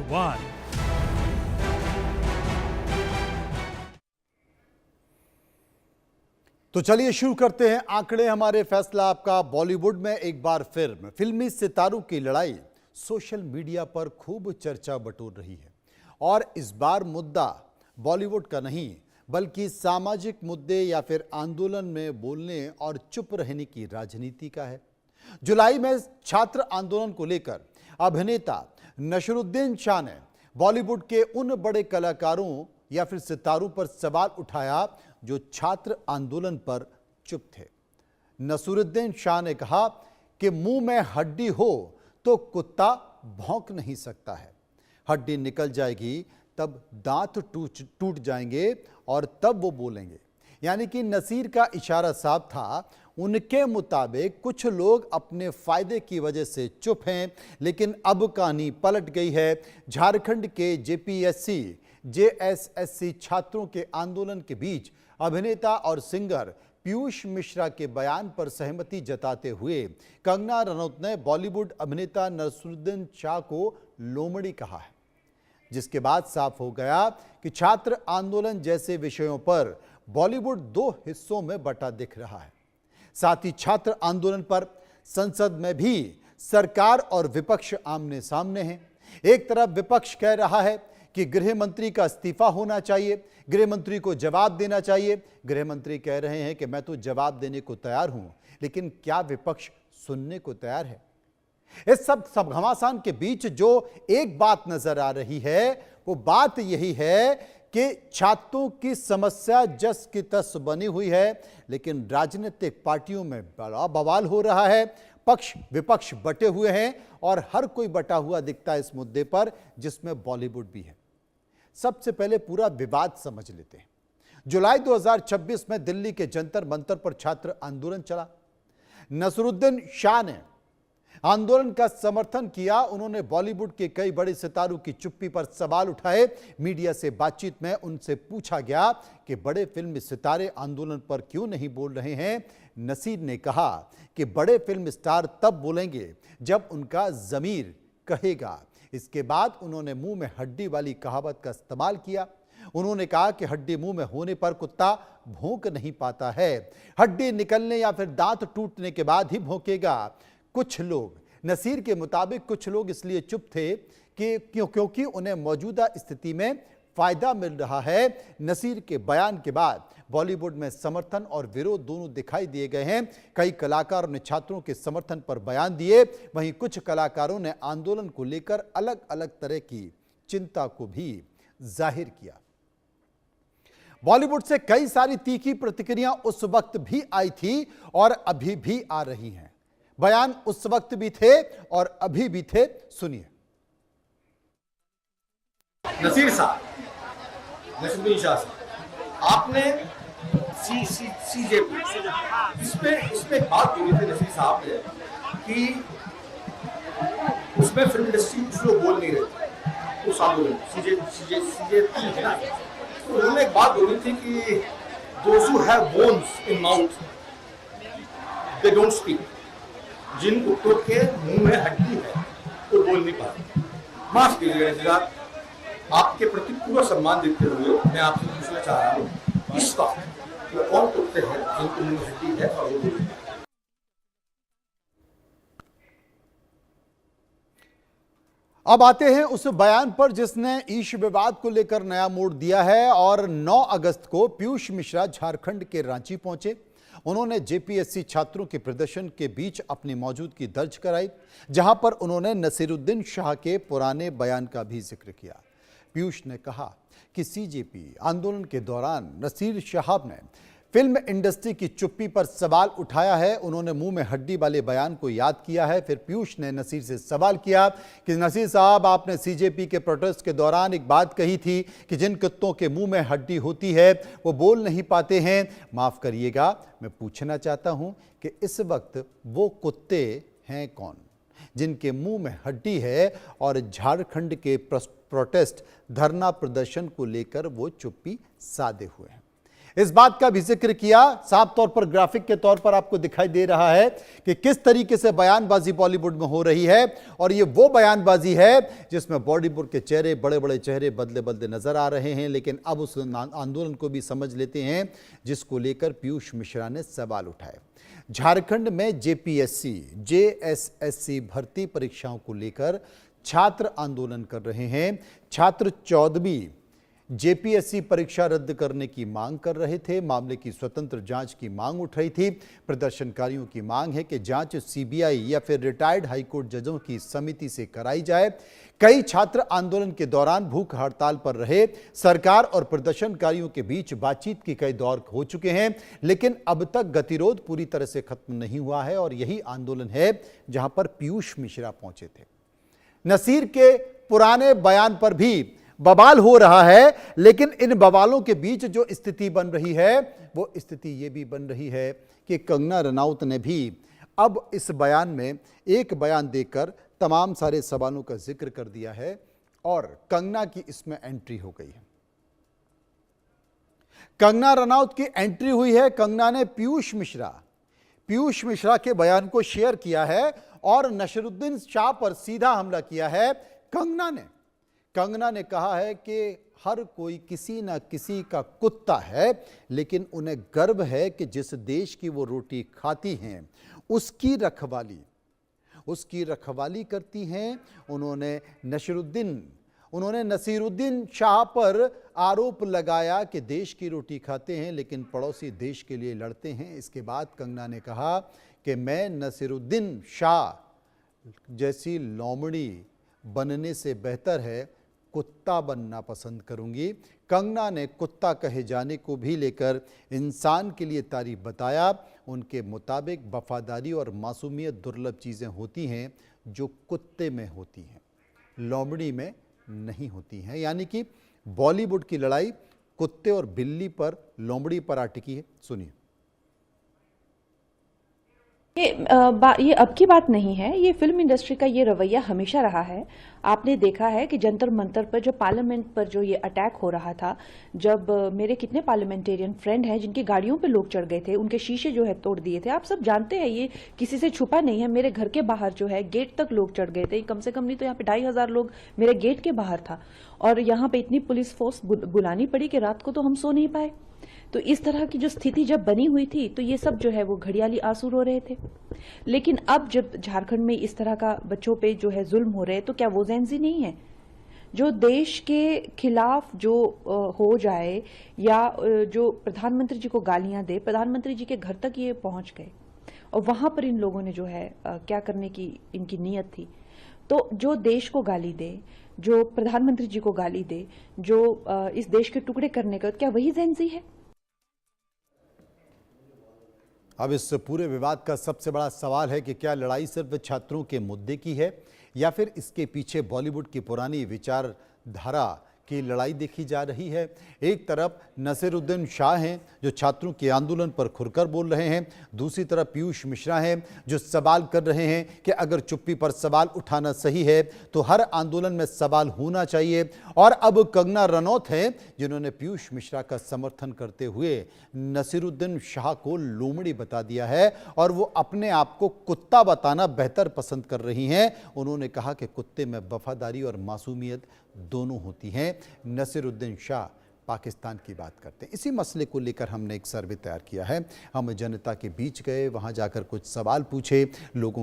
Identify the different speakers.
Speaker 1: One.
Speaker 2: तो चलिए शुरू करते हैं आंकड़े हमारे फैसला आपका। बॉलीवुड में एक बार फिर फिल्मी सितारों की लड़ाई सोशल मीडिया पर खूब चर्चा बटोर रही है और इस बार मुद्दा बॉलीवुड का नहीं बल्कि सामाजिक मुद्दे या फिर आंदोलन में बोलने और चुप रहने की राजनीति का है। जुलाई में छात्र आंदोलन को लेकर अभिनेता नसीरुद्दीन शाह ने बॉलीवुड के उन बड़े कलाकारों या फिर सितारों पर सवाल उठाया जो छात्र आंदोलन पर चुप थे। नसीरुद्दीन शाह ने कहा कि मुंह में हड्डी हो तो कुत्ता भौंक नहीं सकता है, हड्डी निकल जाएगी तब दांत टूट जाएंगे और तब वो बोलेंगे। यानी कि नसीर का इशारा साफ था। उनके मुताबिक कुछ लोग अपने फायदे की वजह से चुप हैं, लेकिन अब कहानी पलट गई है। झारखंड के जेपीएससी जेएसएससी छात्रों के आंदोलन के बीच अभिनेता और सिंगर पीयूष मिश्रा के बयान पर सहमति जताते हुए कंगना रनौत ने बॉलीवुड अभिनेता नसीरुद्दीन शाह को लोमड़ी कहा है, जिसके बाद साफ हो गया कि छात्र आंदोलन जैसे विषयों पर बॉलीवुड दो हिस्सों में बटा दिख रहा है। साथ ही छात्र आंदोलन पर संसद में भी सरकार और विपक्ष आमने सामने हैं। एक तरफ विपक्ष कह रहा है कि गृह मंत्री का इस्तीफा होना चाहिए, गृह मंत्री को जवाब देना चाहिए। गृह मंत्री कह रहे हैं कि मैं तो जवाब देने को तैयार हूं, लेकिन क्या विपक्ष सुनने को तैयार है? इस सब घमासान के बीच जो एक बात नजर आ रही है वो बात यही है कि छात्रों की समस्या जस की तस बनी हुई है, लेकिन राजनीतिक पार्टियों में बड़ा बवाल हो रहा है। पक्ष विपक्ष बटे हुए हैं और हर कोई बटा हुआ दिखता है इस मुद्दे पर, जिसमें बॉलीवुड भी है। सबसे पहले पूरा विवाद समझ लेते हैं। जुलाई 2026 में दिल्ली के जंतर मंतर पर छात्र आंदोलन चला। नसीरुद्दीन शाह ने आंदोलन का समर्थन किया। उन्होंने बॉलीवुड के कई बड़े सितारों की चुप्पी पर सवाल उठाए। मीडिया से बातचीत में उनसे पूछा गया कि बड़े फिल्म सितारे आंदोलन पर क्यों नहीं बोल रहे हैं। नसीर ने कहा कि बड़े फिल्म स्टार तब बोलेंगे जब उनका ज़मीर कहेगा। इसके बाद उन्होंने मुंह में हड्डी वाली कहावत का इस्तेमाल किया। उन्होंने कहा कि हड्डी मुंह में होने पर कुत्ता भौंक नहीं पाता है, हड्डी निकलने या फिर दांत टूटने के बाद ही भौंकेगा। कुछ लोग, नसीर के मुताबिक कुछ लोग इसलिए चुप थे कि क्योंकि उन्हें मौजूदा स्थिति में फायदा मिल रहा है। नसीर के बयान के बाद बॉलीवुड में समर्थन और विरोध दोनों दिखाई दिए गए हैं। कई कलाकारों ने छात्रों के समर्थन पर बयान दिए, वहीं कुछ कलाकारों ने आंदोलन को लेकर अलग अलग तरह की चिंता को भी जाहिर किया। बॉलीवुड से कई सारी तीखी प्रतिक्रियाएं उस वक्त भी आई थी और अभी भी आ रही हैं। बयान उस वक्त भी थे और अभी भी थे, सुनिए।
Speaker 3: नसीर साहब, नसीरुद्दीन शाह साहब, आपने सीजेपी इसमें बात बोली थी नसीर साहब ने कि उसमें फिल्म इंडस्ट्री कुछ लोग बोल नहीं रहे थे उस आंदोलन सीजेपी है ना, तो उन्होंने एक बात बोली थी कि those who have bones in mouth they don't speak। जिन कुत्तों के मुंह में हड्डी है वो बोल नहीं पाते। माफ कीजिएगा नसीर साहब, आपके प्रति पूरा सम्मान देते हुए मैं आपसे पूछना चाह रहा हूँ, इस वक्त वो कौन कुत्ते हैं जिनको मुंह में हड्डी है और वो बोलते हैं?
Speaker 2: अब आते हैं उस बयान पर जिसने ईश विवाद को लेकर नया मोड़ दिया है। और 9 अगस्त को पीयूष मिश्रा झारखंड के रांची पहुंचे। उन्होंने जेपीएससी छात्रों के प्रदर्शन के बीच अपनी मौजूदगी दर्ज कराई, जहां पर उन्होंने नसीरुद्दीन शाह के पुराने बयान का भी जिक्र किया। पीयूष ने कहा कि सीजेपी आंदोलन के दौरान नसीर साहब ने फिल्म इंडस्ट्री की चुप्पी पर सवाल उठाया है। उन्होंने मुंह में हड्डी वाले बयान को याद किया है। फिर पीयूष ने नसीर से सवाल किया कि नसीर साहब, आपने सीजेपी के प्रोटेस्ट के दौरान एक बात कही थी कि जिन कुत्तों के मुंह में हड्डी होती है वो बोल नहीं पाते हैं। माफ़ करिएगा, मैं पूछना चाहता हूं कि इस वक्त वो कुत्ते हैं कौन जिनके मुंह में हड्डी है और झारखंड के प्रोटेस्ट धरना प्रदर्शन को लेकर वो चुप्पी साधे हुए हैं। इस बात का भी जिक्र किया, साफ तौर पर ग्राफिक के तौर पर आपको दिखाई दे रहा है कि किस तरीके से बयानबाजी बॉलीवुड में हो रही है। और ये वो बयानबाजी है जिसमें बॉलीवुड के चेहरे, बड़े बड़े चेहरे बदले बदले नजर आ रहे हैं। लेकिन अब उस आंदोलन को भी समझ लेते हैं जिसको लेकर पीयूष मिश्रा ने सवाल उठाए। झारखंड में जेपीएससी, जेएसएससी भर्ती परीक्षाओं को लेकर छात्र आंदोलन कर रहे हैं। छात्र 14वीं जेपीएससी परीक्षा रद्द करने की मांग कर रहे थे। मामले की स्वतंत्र जांच की मांग उठ रही थी। प्रदर्शनकारियों की मांग है कि जांच सीबीआई या फिर रिटायर्ड हाईकोर्ट जजों की समिति से कराई जाए। कई छात्र आंदोलन के दौरान भूख हड़ताल पर रहे। सरकार और प्रदर्शनकारियों के बीच बातचीत के कई दौर हो चुके हैं, लेकिन अब तक गतिरोध पूरी तरह से खत्म नहीं हुआ है। और यही आंदोलन है जहां पर पीयूष मिश्रा पहुंचे थे। नसीर के पुराने बयान पर भी बवाल हो रहा है, लेकिन इन बवालों के बीच जो स्थिति बन रही है वो स्थिति ये भी बन रही है कि कंगना रनौत ने भी अब इस बयान में एक बयान देकर तमाम सारे सवालों का जिक्र कर दिया है और कंगना की इसमें एंट्री हो गई है। कंगना रनौत की एंट्री हुई है। कंगना ने पीयूष मिश्रा के बयान को शेयर किया है और नसीरुद्दीन शाह पर सीधा हमला किया है। कंगना ने कहा है कि हर कोई किसी ना किसी का कुत्ता है, लेकिन उन्हें गर्व है कि जिस देश की वो रोटी खाती हैं उसकी रखवाली करती हैं। उन्होंने नसीरुद्दीन शाह पर आरोप लगाया कि देश की रोटी खाते हैं लेकिन पड़ोसी देश के लिए लड़ते हैं। इसके बाद कंगना ने कहा कि मैं नसीरुद्दीन शाह जैसी लोमड़ी बनने से बेहतर है कुत्ता बनना पसंद करूंगी। कंगना ने कुत्ता कहे जाने को भी लेकर इंसान के लिए तारीफ बताया। उनके मुताबिक वफादारी और मासूमियत दुर्लभ चीज़ें होती हैं जो कुत्ते में होती हैं, लोमड़ी में नहीं होती हैं। यानी कि बॉलीवुड की लड़ाई कुत्ते और बिल्ली पर, लोमड़ी पर अटकी है। सुनिए।
Speaker 1: ये अब की बात नहीं है, ये फिल्म इंडस्ट्री का ये रवैया हमेशा रहा है। आपने देखा है कि जंतर मंतर पर, जो पार्लियामेंट पर जो ये अटैक हो रहा था, जब मेरे कितने पार्लियामेंटेरियन फ्रेंड हैं जिनकी गाड़ियों पे लोग चढ़ गए थे, उनके शीशे जो है तोड़ दिए थे। आप सब जानते हैं, ये किसी से छुपा नहीं है। मेरे घर के बाहर जो है गेट तक लोग चढ़ गए थे। कम से कम नहीं तो यहाँ पे 2500 लोग मेरे गेट के बाहर था। और यहाँ पे इतनी पुलिस फोर्स बुलानी पड़ी कि रात को तो हम सो नहीं पाए। तो इस तरह की जो स्थिति जब बनी हुई थी तो ये सब जो है वो घड़ियाली आंसू रो रहे थे। लेकिन अब जब झारखंड में इस तरह का बच्चों पे जो है जुल्म हो रहे हैं, तो क्या वो जेंजी नहीं है? जो देश के खिलाफ जो हो जाए या जो प्रधानमंत्री जी को गालियां दे, प्रधानमंत्री जी के घर तक ये पहुंच गए और वहां पर इन लोगों ने जो है क्या करने की इनकी नीयत थी। तो जो देश को गाली दे, जो प्रधानमंत्री जी को गाली दे, जो इस देश के टुकड़े करने का, क्या वही जेंजी है?
Speaker 2: अब इस पूरे विवाद का सबसे बड़ा सवाल है कि क्या लड़ाई सिर्फ छात्रों के मुद्दे की है या फिर इसके पीछे बॉलीवुड की पुरानी विचारधारा की लड़ाई देखी जा रही है। एक तरफ नसीरुद्दीन शाह हैं जो छात्रों के आंदोलन पर खुलकर बोल रहे हैं, दूसरी तरफ पीयूष मिश्रा हैं जो सवाल कर रहे हैं कि अगर चुप्पी पर सवाल उठाना सही है तो हर आंदोलन में सवाल होना चाहिए। और अब कंगना रनौत हैं जिन्होंने पीयूष मिश्रा का समर्थन करते हुए नसीरुद्दीन शाह को लोमड़ी बता दिया है और वो अपने आप को कुत्ता बताना बेहतर पसंद कर रही हैं। उन्होंने कहा कि कुत्ते में वफादारी और मासूमियत दोनों होती हैं। नसीरुद्दीन शाह पाकिस्तान की बात करते हैं। इसी मसले को लेकर हमने एक सर्वे तैयार किया है। हम जनता के बीच गए, वहां जाकर कुछ सवाल पूछे, लोगों